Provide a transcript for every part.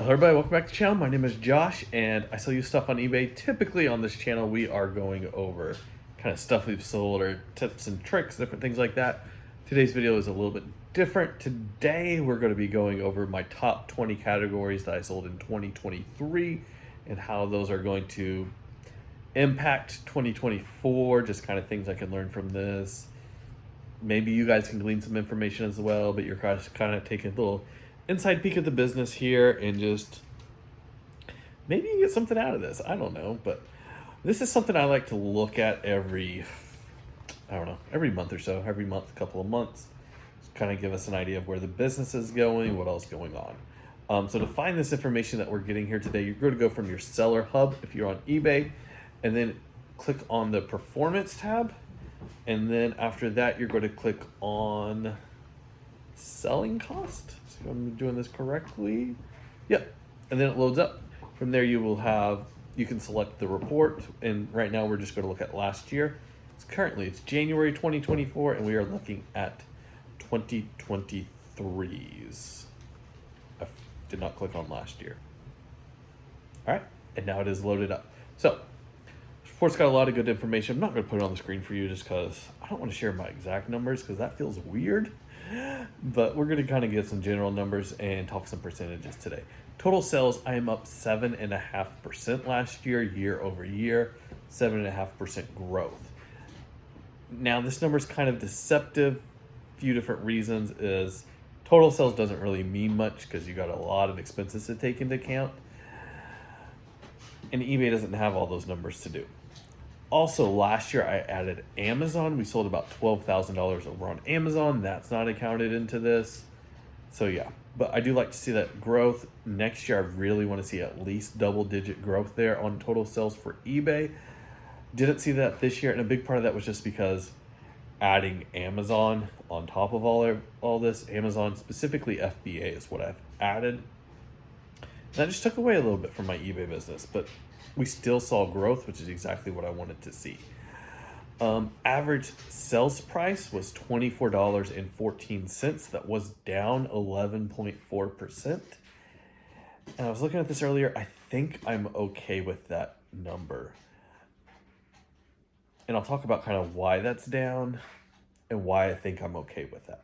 Hello everybody, welcome back to the channel. My name is Josh and I sell you stuff on eBay. Typically on this channel we are going over kind of stuff we've sold or tips and tricks, different things like that. Today's video is a little bit different. Today we're going to be going over my top 20 categories that I sold in 2023 and how those are going to impact 2024, just kind of things I can learn from this. Maybe you guys can glean some information as well, but you're kind of taking a little inside peek at the business here and just maybe you get something out of this. I don't know, but this is something I like to look at every month or so, every month, a couple of months, just kind of give us an idea of where the business is going, what else is going on. So to find this information that we're getting here today, you're going to go from your seller hub if you're on eBay, and then click on the performance tab. And then after that, you're going to click on selling cost. So I'm doing this correctly. Yep. And then it loads up. From there, you can select the report. And right now we're just going to look at last year. It's January 2024, and we are looking at 2023s. I did not click on last year. All right. And now it is loaded up. So report's got a lot of good information. I'm not going to put it on the screen for you just because I don't want to share my exact numbers because that feels weird. But we're going to kind of get some general numbers and talk some percentages today. Total sales, I am up 7.5% last year, year over year, 7.5% growth. Now this number is kind of deceptive. A few different reasons is total sales doesn't really mean much because you got a lot of expenses to take into account. And eBay doesn't have all those numbers to do. Also, last year I added Amazon. We sold about $12,000 over on Amazon. That's not accounted into this. So yeah, but I do like to see that growth. Next year, I really want to see at least double-digit growth there on total sales for eBay. Didn't see that this year, and a big part of that was just because adding Amazon on top of all this, Amazon, specifically FBA, is what I've added. That just took away a little bit from my eBay business, but we still saw growth, which is exactly what I wanted to see. Average sales price was $24.14. That was down 11.4%. And I was looking at this earlier. I think I'm okay with that number. And I'll talk about kind of why that's down and why I think I'm okay with that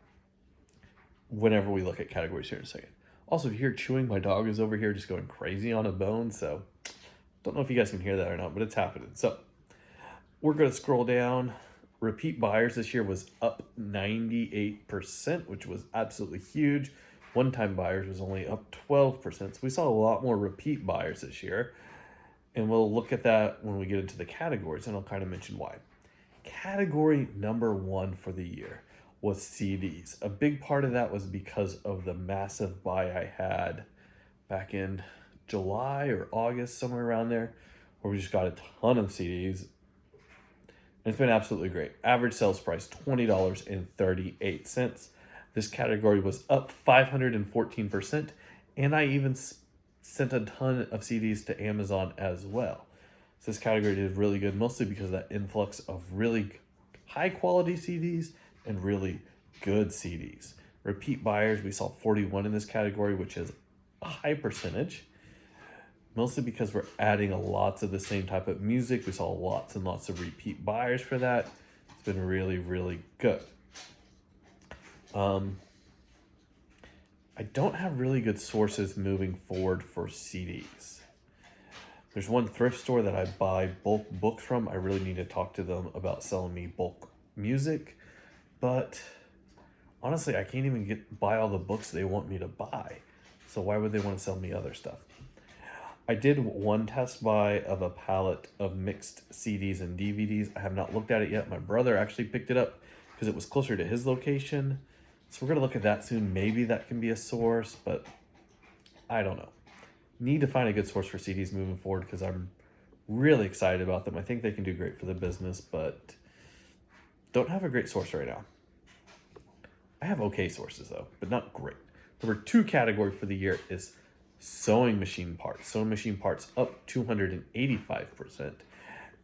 whenever we look at categories here in a second. Also, if you hear chewing, my dog is over here just going crazy on a bone, so don't know if you guys can hear that or not, but it's happening. So we're going to scroll down. Repeat buyers this year was up 98%, which was absolutely huge. One-time buyers was only up 12%. So we saw a lot more repeat buyers this year. And we'll look at that when we get into the categories, and I'll kind of mention why. Category number one for the year was CDs. A big part of that was because of the massive buy I had back in July or August, somewhere around there, where we just got a ton of CDs. And it's been absolutely great. Average sales price, $20.38. This category was up 514%, and I even sent a ton of CDs to Amazon as well. So this category did really good, mostly because of that influx of really high quality CDs and really good CDs. Repeat buyers, we saw 41 in this category, which is a high percentage, mostly because we're adding lots of the same type of music. We saw lots and lots of repeat buyers for that. It's been really, really good. I don't have really good sources moving forward for CDs. There's one thrift store that I buy bulk books from. I really need to talk to them about selling me bulk music. But honestly, I can't even buy all the books they want me to buy. So why would they want to sell me other stuff? I did one test buy of a pallet of mixed CDs and DVDs. I have not looked at it yet. My brother actually picked it up because it was closer to his location. So we're going to look at that soon. Maybe that can be a source, but I don't know. Need to find a good source for CDs moving forward because I'm really excited about them. I think they can do great for the business, but don't have a great source right now. I have okay sources though, but not great. Number two category for the year is sewing machine parts. Sewing machine parts up 285%.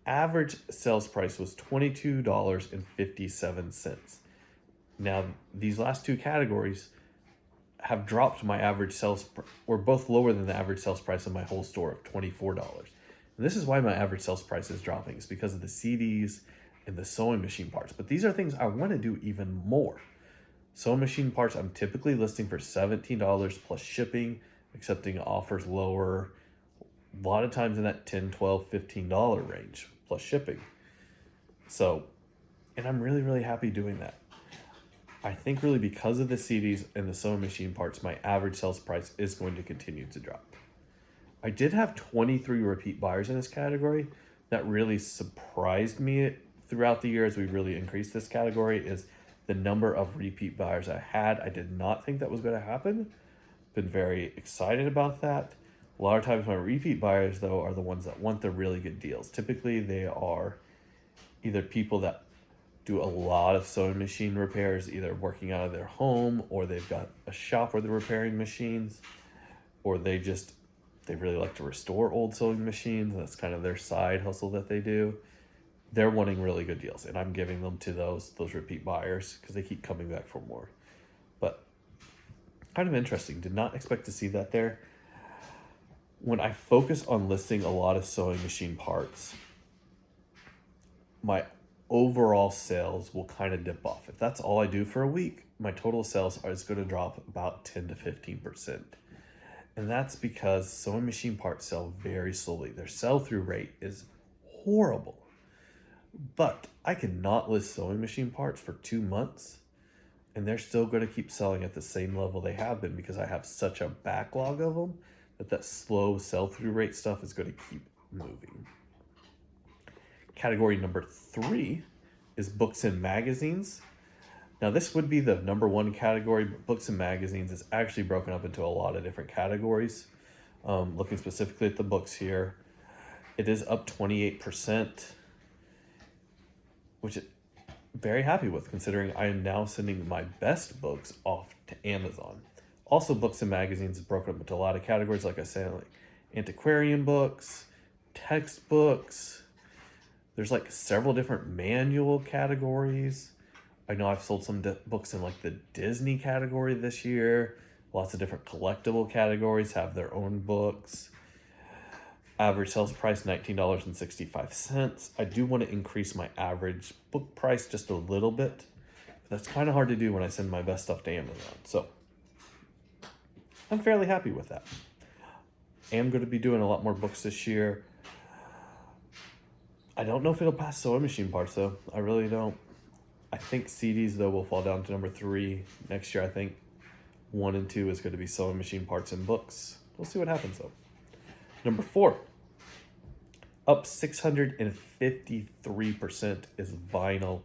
Average sales price was $22.57. Now, these last two categories have dropped my average sales, or both lower than the average sales price of my whole store of $24. And this is why my average sales price is dropping. It's because of the CDs and the sewing machine parts. But these are things I want to do even more. Sewing machine parts, I'm typically listing for $17 plus shipping, accepting offers lower, a lot of times in that $10, $12, $15 range plus shipping. So, and I'm really, really happy doing that. I think really because of the CDs and the sewing machine parts, my average sales price is going to continue to drop. I did have 23 repeat buyers in this category. That really surprised me throughout the year as we really increased this category, is the number of repeat buyers I had. I did not think that was going to happen. Been very excited about that. A lot of times my repeat buyers, though, are the ones that want the really good deals. Typically, they are either people that do a lot of sewing machine repairs, either working out of their home, or they've got a shop where they're repairing machines, or they really like to restore old sewing machines. That's kind of their side hustle that they do. They're wanting really good deals, and I'm giving them to those repeat buyers because they keep coming back for more. But kind of interesting. Did not expect to see that there. When I focus on listing a lot of sewing machine parts, my overall sales will kind of dip off. If that's all I do for a week, my total sales is going to drop about 10 to 15%. And that's because sewing machine parts sell very slowly. Their sell-through rate is horrible. But I cannot list sewing machine parts for 2 months and they're still going to keep selling at the same level they have been because I have such a backlog of them that slow sell-through rate stuff is going to keep moving. Category number 3 is books and magazines. Now this would be the number 1 category, but books and magazines is actually broken up into a lot of different categories. Looking specifically at the books here, it is up 28%, which I'm very happy with considering I am now sending my best books off to Amazon. Also, books and magazines is broken up into a lot of categories, like I said, like antiquarian books, textbooks. There's like several different manual categories. I know I've sold some books in like the Disney category this year. Lots of different collectible categories have their own books. Average sales price, $19.65. I do want to increase my average book price just a little bit. But that's kind of hard to do when I send my best stuff to Amazon. So I'm fairly happy with that. I am going to be doing a lot more books this year. I don't know if it'll pass sewing machine parts though. I really don't. I think CDs though will fall down to number 3 next year. I think 1 and 2 is going to be sewing machine parts and books. We'll see what happens though. Number 4, up 653% is vinyl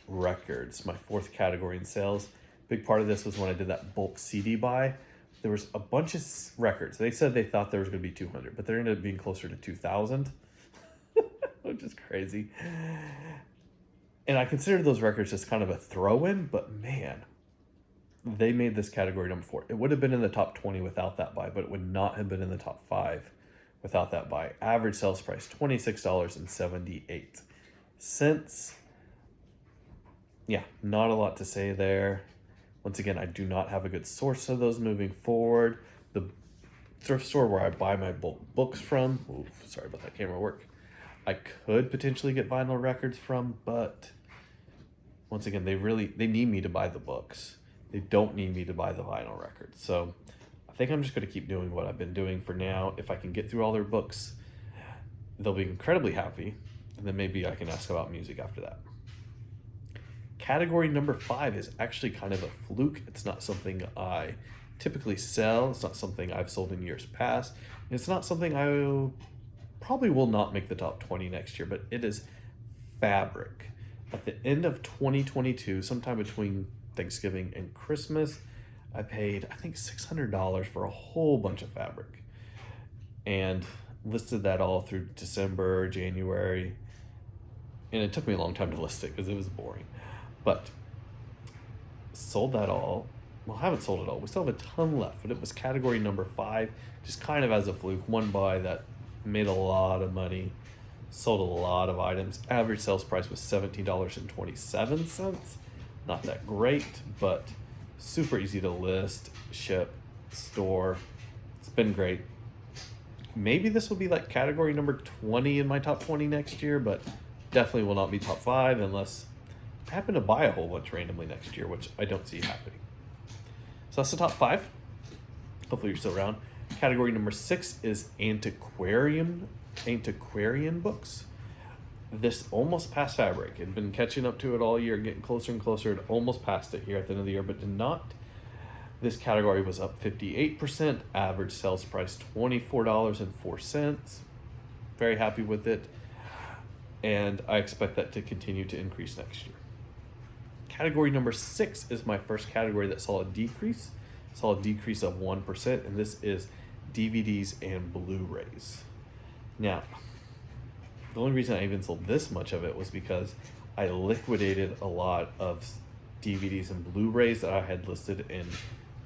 records. My 4th category in sales. Big part of this was when I did that bulk CD buy. There was a bunch of records. They said they thought there was going to be 200, but there ended up being closer to 2,000, which is crazy. And I considered those records just kind of a throw-in, but man, they made this category number 4. It would have been in the top 20 without that buy, but it would not have been in the top 5 without that buy. Average sales price, $26.78. Yeah, not a lot to say there. Once again, I do not have a good source of those moving forward. The thrift store where I buy my bulk books from, sorry about that camera work, I could potentially get vinyl records from, but once again, they need me to buy the books. They don't need me to buy the vinyl records. So I think I'm just going to keep doing what I've been doing for now. If I can get through all their books, they'll be incredibly happy. And then maybe I can ask about music after that. Category number 5 is actually kind of a fluke. It's not something I typically sell. It's not something I've sold in years past. And it's not something I probably will not make the top 20 next year, but it is fabric. At the end of 2022, sometime between Thanksgiving and Christmas, I paid, I think, $600 for a whole bunch of fabric and listed that all through December, January. And it took me a long time to list it because it was boring. But sold that all. Well, I haven't sold it all. We still have a ton left, but it was category number 5, just kind of as a fluke. One buy that made a lot of money, sold a lot of items. Average sales price was $17.27. Not that great, but Super easy to list, ship, store. It's been great. Maybe this will be like category number 20 in my top 20 next year, but definitely will not be top 5 unless I happen to buy a whole bunch randomly next year, which I don't see happening. So that's the top 5. Hopefully you're still around. Category number 6 is antiquarian books. This almost passed fabric. I'd been catching up to it all year, getting closer and closer. It almost passed it here at the end of the year, but did not. This category was up 58%. Average sales price $24.04. Very happy with it. And I expect that to continue to increase next year. Category number 6 is my first category that saw a decrease. Saw a decrease of 1%, and this is DVDs and Blu-rays. Now, the only reason I even sold this much of it was because I liquidated a lot of DVDs and Blu-rays that I had listed in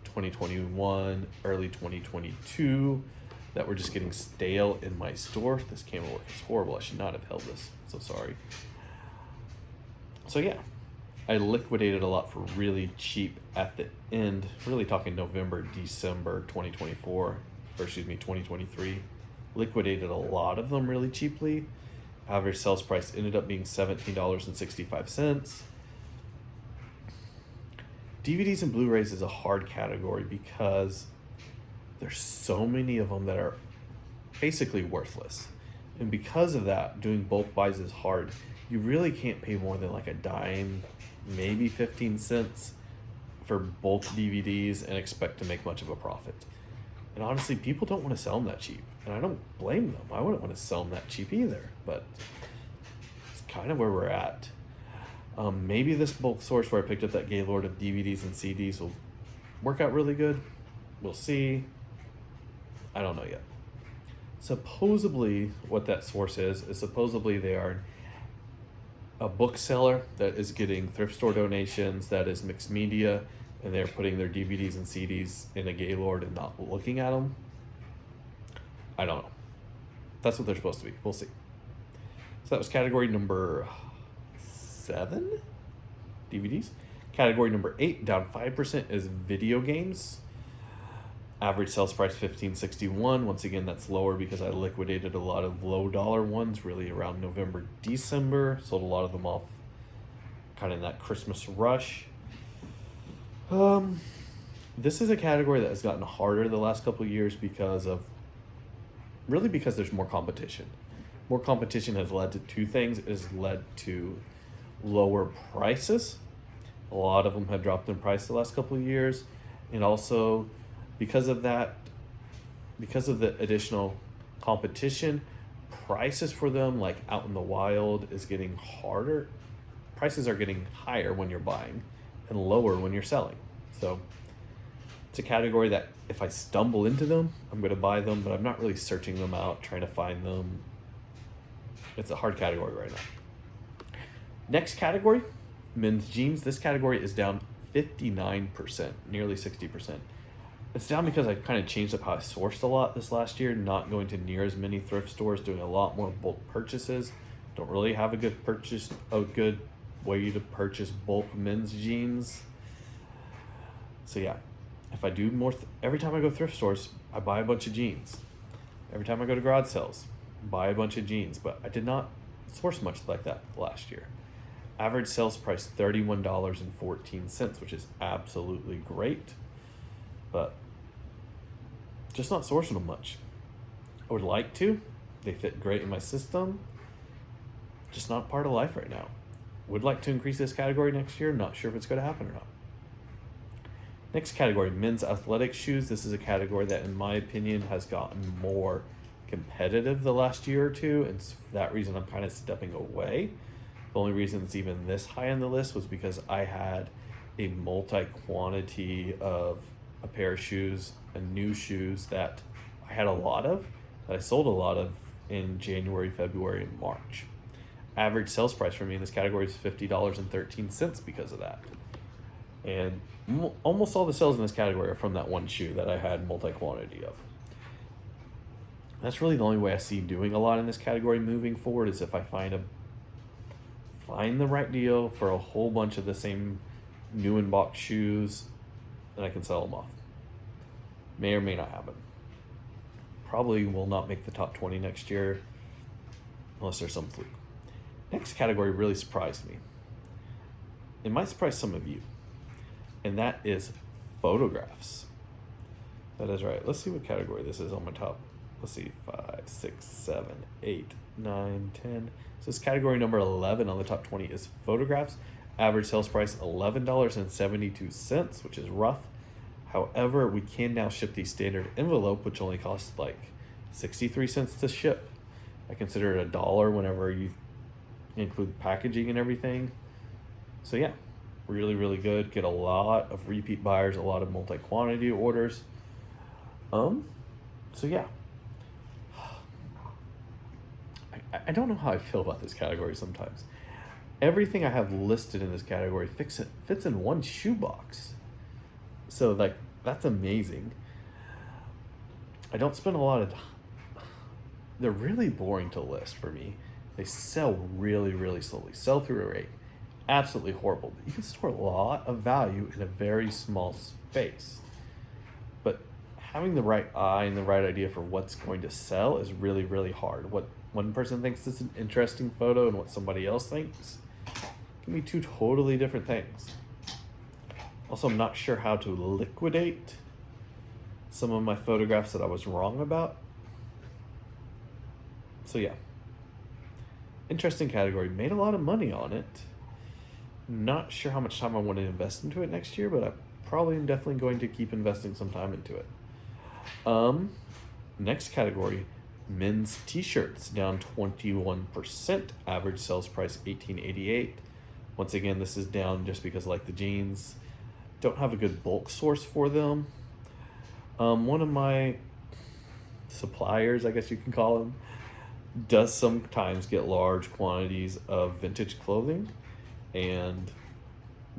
2021, early 2022, that were just getting stale in my store. This camera work is horrible. I should not have held this. So sorry. So yeah, I liquidated a lot for really cheap at the end, really talking November, December 2023. Liquidated a lot of them really cheaply. Average sales price ended up being $17.65. DVDs and Blu-rays is a hard category because there's so many of them that are basically worthless. And because of that, doing bulk buys is hard. You really can't pay more than like a dime, maybe 15 cents for bulk DVDs and expect to make much of a profit. And honestly, people don't want to sell them that cheap. And I don't blame them. I wouldn't want to sell them that cheap either. But it's kind of where we're at. Maybe this bulk source where I picked up that Gaylord of DVDs and CDs will work out really good. We'll see. I don't know yet. Supposedly, what that source is supposedly they are a bookseller that is getting thrift store donations, that is mixed media, and they're putting their DVDs and CDs in a Gaylord and not looking at them. I don't know. That's what they're supposed to be. We'll see. So that was category number 7, DVDs. Category number 8, down 5%, is video games. Average sales price $15.61. Once again, that's lower because I liquidated a lot of low dollar ones really around November, December. Sold a lot of them off kind of in that Christmas rush. This is a category that has gotten harder the last couple of years because there's more competition. More competition has led to two things. It has led to lower prices. A lot of them have dropped in price the last couple of years. And also because of that, because of the additional competition, prices for them, like out in the wild, is getting harder. Prices are getting higher when you're buying and lower when you're selling. So it's a category that if I stumble into them, I'm going to buy them, but I'm not really searching them out, trying to find them. It's a hard category right now. Next category, men's jeans. This category is down 59%, nearly 60%. It's down because I kind of changed up how I sourced a lot this last year, not going to near as many thrift stores, doing a lot more bulk purchases. Don't really have a good way to purchase bulk men's jeans. So yeah, if I do more, every time I go thrift stores, I buy a bunch of jeans. Every time I go to garage sales, buy a bunch of jeans, but I did not source much like that last year. Average sales price $31.14, which is absolutely great, but just not sourcing them much. I would like to. They fit great in my system. Just not part of life right now. Would like to increase this category next year. Not sure if it's going to happen or not. Next category, men's athletic shoes. This is a category that, in my opinion, has gotten more competitive the last year or two, and for that reason I'm kind of stepping away. The only reason it's even this high on the list was because I had a multi-quantity of a pair of shoes and new shoes that I had a lot of, that I sold a lot of in January, February, and March. Average sales price for me in this category is $50.13 because of that. And almost all the sales in this category are from that one shoe that I had multi-quantity of. That's really the only way I see doing a lot in this category moving forward, is if I find the right deal for a whole bunch of the same new in box shoes and I can sell them off. May or may not happen. Probably will not make the top 20 next year unless there's some fluke. Next category really surprised me. It might surprise some of you, and that is photographs. That is right. Let's see what category this is on my top. Let's see, 5, 6, 7, 8, 9, 10. So this category number 11 on the top 20 is photographs. Average sales price $11.72, which is rough. However, we can now ship the standard envelope, which only costs like 63 cents to ship. I consider it $1 whenever you include packaging and everything. So yeah, really, really good. Get a lot of repeat buyers, a lot of multi-quantity orders. So yeah. I don't know how I feel about this category sometimes. Everything I have listed in this category fits in one shoebox. So like, that's amazing. I don't spend a lot of time. They're really boring to list for me. They sell really, really slowly. Sell-through rate, absolutely horrible. You can store a lot of value in a very small space. But having the right eye and the right idea for what's going to sell is really, really hard. What one person thinks is an interesting photo and what somebody else thinks can be two totally different things. Also, I'm not sure how to liquidate some of my photographs that I was wrong about. So yeah, interesting category. Made a lot of money on it. Not sure how much time I want to invest into it next year, but I probably am definitely going to keep investing some time into it. Next category, men's t-shirts, down 21%. Average sales price $18.88. Once again, this is down just because, like the jeans, don't have a good bulk source for them. One of my suppliers, I guess you can call them, does sometimes get large quantities of vintage clothing, and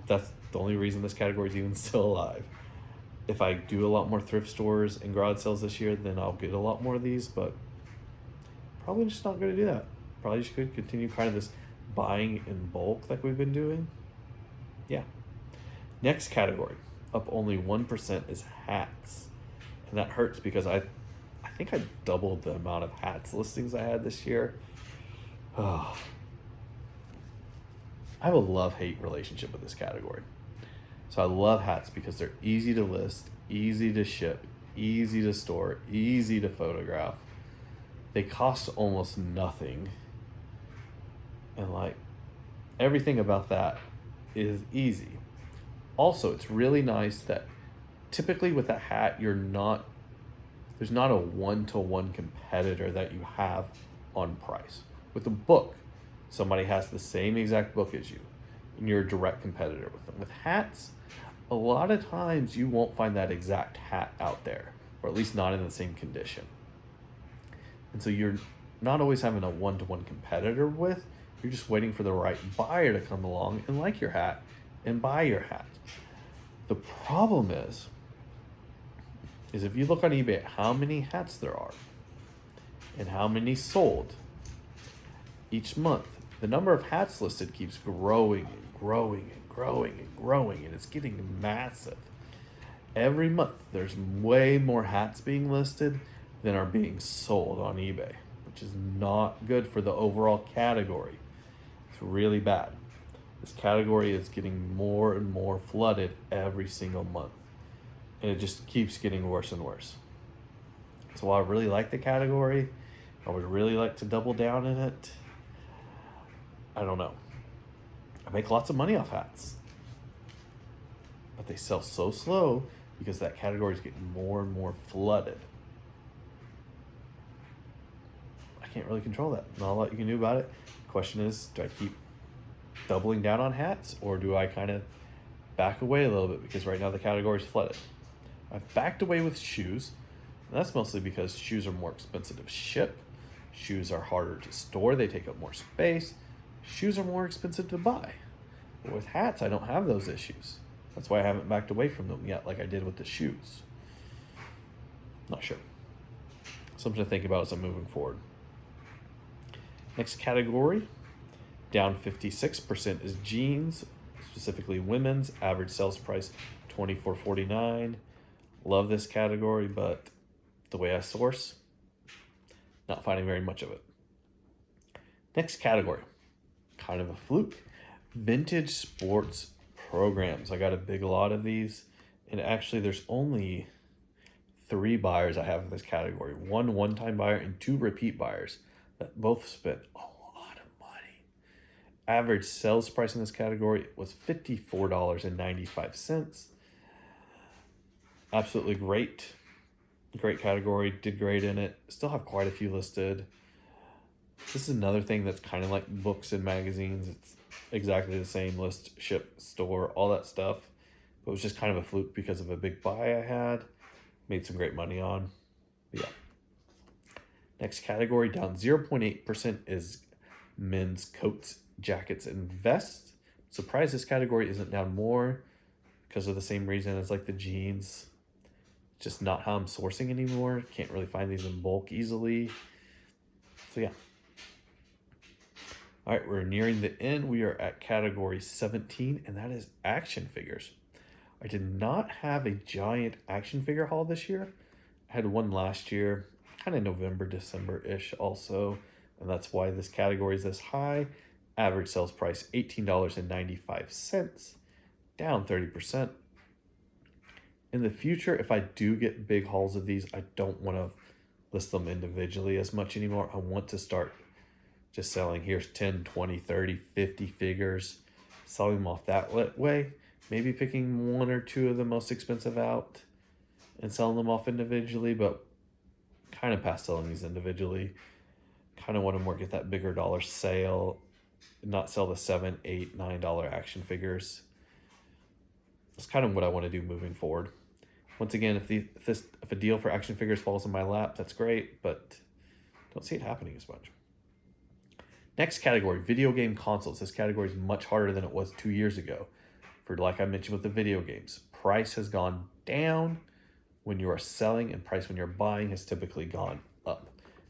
that's the only reason this category is even still alive. If I do a lot more thrift stores and garage sales this year, then I'll get a lot more of these, but probably just not going to do that. Probably just going to continue kind of this buying in bulk like we've been doing. Yeah. Next category, up only 1%, is hats. And that hurts because I think I doubled the amount of hats listings I had this year. Oh. I have a love-hate relationship with this category. So I love hats because they're easy to list, easy to ship, easy to store, easy to photograph. They cost almost nothing. And like, everything about that is easy. Also, it's really nice that typically with a hat, there's not a one-to-one competitor that you have on price. With a book, somebody has the same exact book as you, and you're a direct competitor with them. With hats, a lot of times you won't find that exact hat out there, or at least not in the same condition. And so you're not always having a one-to-one competitor with, you're just waiting for the right buyer to come along and like your hat and buy your hat. The problem is if you look on eBay at how many hats there are and how many sold each month, the number of hats listed keeps growing and growing and growing and growing, and it's getting massive. Every month, there's way more hats being listed than are being sold on eBay, which is not good for the overall category. It's really bad. This category is getting more and more flooded every single month, and it just keeps getting worse and worse. So while I really like the category, I would really like to double down in it. I don't know. I make lots of money off hats, but they sell so slow because that category is getting more and more flooded. I can't really control that. Not a lot you can do about it. The question is, do I keep doubling down on hats, or do I kind of back away a little bit because right now the category is flooded? I've backed away with shoes, and that's mostly because shoes are more expensive to ship. Shoes are harder to store. They take up more space. Shoes are more expensive to buy. But with hats, I don't have those issues. That's why I haven't backed away from them yet like I did with the shoes. Not sure. Something to think about as I'm moving forward. Next category, down 56%, is jeans, specifically women's. Average sales price $24.49. Love this category, but the way I source, not finding very much of it. Next category, kind of a fluke, vintage sports programs. I got a big lot of these, and actually there's only 3 buyers I have in this category. 1 one-time buyer and 2 repeat buyers that both spent a lot of money. Average sales price in this category was $54.95. Absolutely great. Great category, did great in it. Still have quite a few listed. This is another thing that's kind of like books and magazines. It's exactly the same, list, ship, store, all that stuff. But it was just kind of a fluke because of a big buy I had. Made some great money on. But yeah. Next category, down 0.8%, is men's coats, jackets, and vests. Surprised this category isn't down more because of the same reason as like the jeans. Just not how I'm sourcing anymore. Can't really find these in bulk easily. So yeah. All right, we're nearing the end. We are at category 17, and that is action figures. I did not have a giant action figure haul this year. I had one last year, kind of November, December-ish also, and that's why this category is this high. Average sales price, $18.95, down 30%. In the future, if I do get big hauls of these, I don't want to list them individually as much anymore. I want to start just selling, here's 10, 20, 30, 50 figures, selling them off that way. Maybe picking 1 or 2 of the most expensive out and selling them off individually, but kind of past selling these individually. Kind of want to more get that bigger dollar sale, not sell the $7, $8, $9 action figures. That's kind of what I want to do moving forward. Once again, if a deal for action figures falls in my lap, that's great, but don't see it happening as much. Next category, video game consoles. This category is much harder than it was 2 years ago. For like I mentioned with the video games, price has gone down when you are selling, and price when you're buying has typically gone up.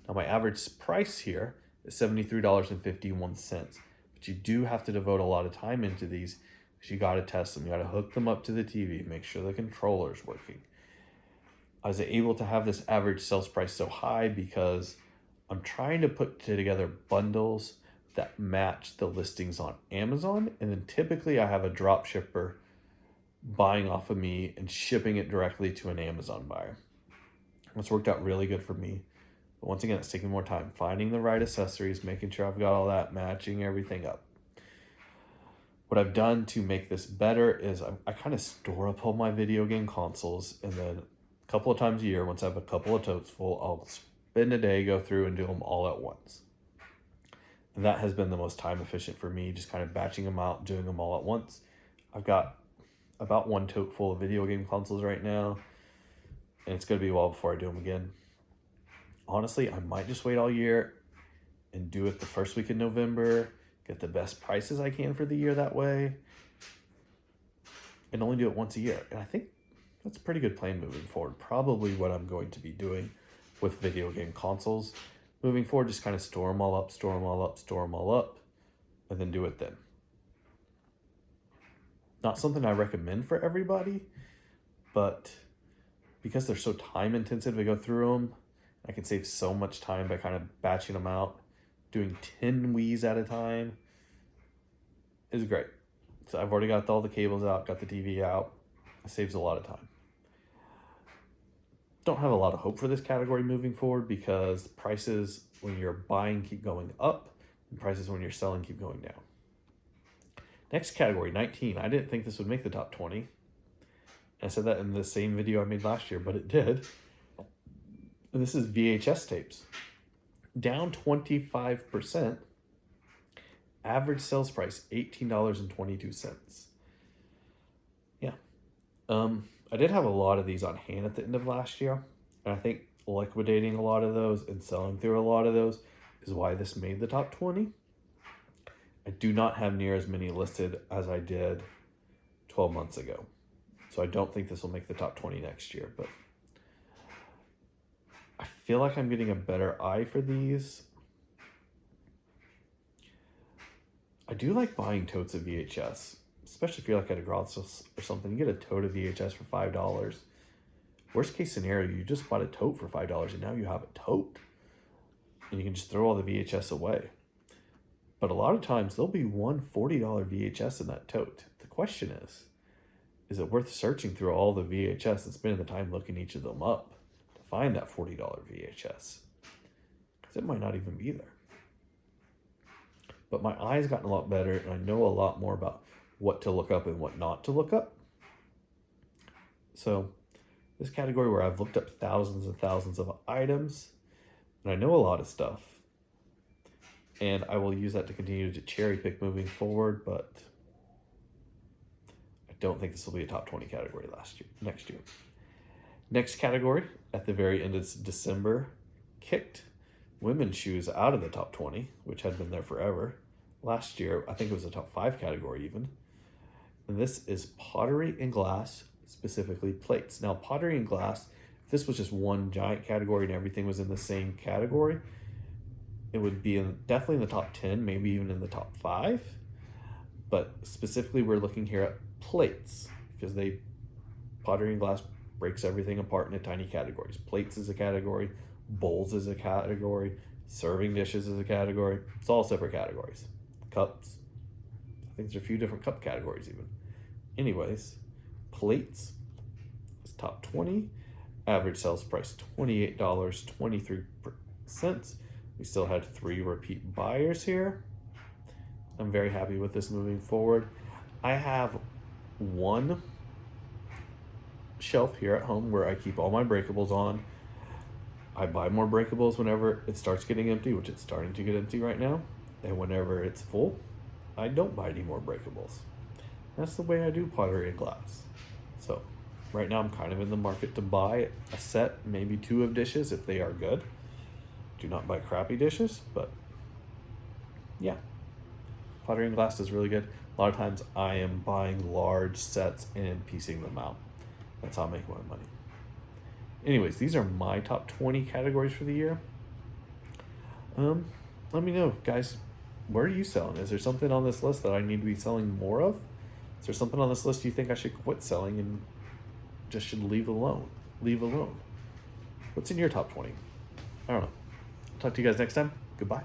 Now my average price here is $73.51, but you do have to devote a lot of time into these because you got to test them. You got to hook them up to the TV, make sure the controller's working. I was able to have this average sales price so high because I'm trying to put together bundles that match the listings on Amazon, and then typically I have a drop shipper buying off of me and shipping it directly to an Amazon buyer. It's worked out really good for me. But once again, it's taking more time. Finding the right accessories, making sure I've got all that, matching everything up. What I've done to make this better is I kind of store up all my video game consoles, and then a couple of times a year, once I have a couple of totes full, I'll spend a day, go through and do them all at once. And that has been the most time efficient for me, just kind of batching them out, doing them all at once. I've got about 1 tote full of video game consoles right now, and it's going to be a while before I do them again. Honestly, I might just wait all year and do it the first week in November, get the best prices I can for the year that way, and only do it once a year. And I think that's a pretty good plan moving forward. Probably what I'm going to be doing with video game consoles moving forward, just kind of store them all up, store them all up, store them all up, and then do it then. Not something I recommend for everybody, but because they're so time intensive to go through them, I can save so much time by kind of batching them out. Doing 10 Wiis at a time is great. So I've already got all the cables out, got the TV out. It saves a lot of time. Don't have a lot of hope for this category moving forward because prices when you're buying keep going up and prices when you're selling keep going down. Next category, 19. I didn't think this would make the top 20. I said that in the same video I made last year, but it did. And this is VHS tapes. Down 25%. Average sales price, $18.22. Yeah. I did have a lot of these on hand at the end of last year. And I think liquidating a lot of those and selling through a lot of those is why this made the top 20. I do not have near as many listed as I did 12 months ago. So I don't think this will make the top 20 next year, but I feel like I'm getting a better eye for these. I do like buying totes of VHS. especially if you're like at a garage sale or something, you get a tote of VHS for $5. Worst case scenario, you just bought a tote for $5 and now you have a tote. And you can just throw all the VHS away. But a lot of times there'll be one $40 VHS in that tote. The question is it worth searching through all the VHS and spending the time looking each of them up to find that $40 VHS? Because it might not even be there. But my eye's gotten a lot better and I know a lot more about what to look up and what not to look up. So this category where I've looked up thousands and thousands of items and I know a lot of stuff, and I will use that to continue to cherry pick moving forward, but I don't think this will be a top 20 category next year. Next category at the very end of December kicked women's shoes out of the top 20, which had been there forever. Last year, I think it was a top 5 category even. And this is pottery and glass, specifically plates. Now, pottery and glass, if this was just one giant category and everything was in the same category, it would be definitely in the top 10, maybe even in the top 5. But specifically, we're looking here at plates because pottery and glass breaks everything apart into tiny categories. Plates is a category, bowls is a category, serving dishes is a category. It's all separate categories. Cups, I think there's a few different cup categories even. Anyways, plates is top 20. Average sales price $28.23. We still had 3 repeat buyers here. I'm very happy with this moving forward. I have one shelf here at home where I keep all my breakables on. I buy more breakables whenever it starts getting empty, which it's starting to get empty right now. And whenever it's full, I don't buy any more breakables. That's the way I do pottery and glass. So right now I'm kind of in the market to buy a set, maybe 2 of dishes if they are good. Do not buy crappy dishes, but yeah. Pottery and glass is really good. A lot of times I am buying large sets and piecing them out. That's how I make my money. Anyways, these are my top 20 categories for the year. Let me know, guys, where are you selling? Is there something on this list that I need to be selling more of? Is there something on this list you think I should quit selling and just should leave alone? What's in your top 20? I don't know. Talk to you guys next time. Goodbye.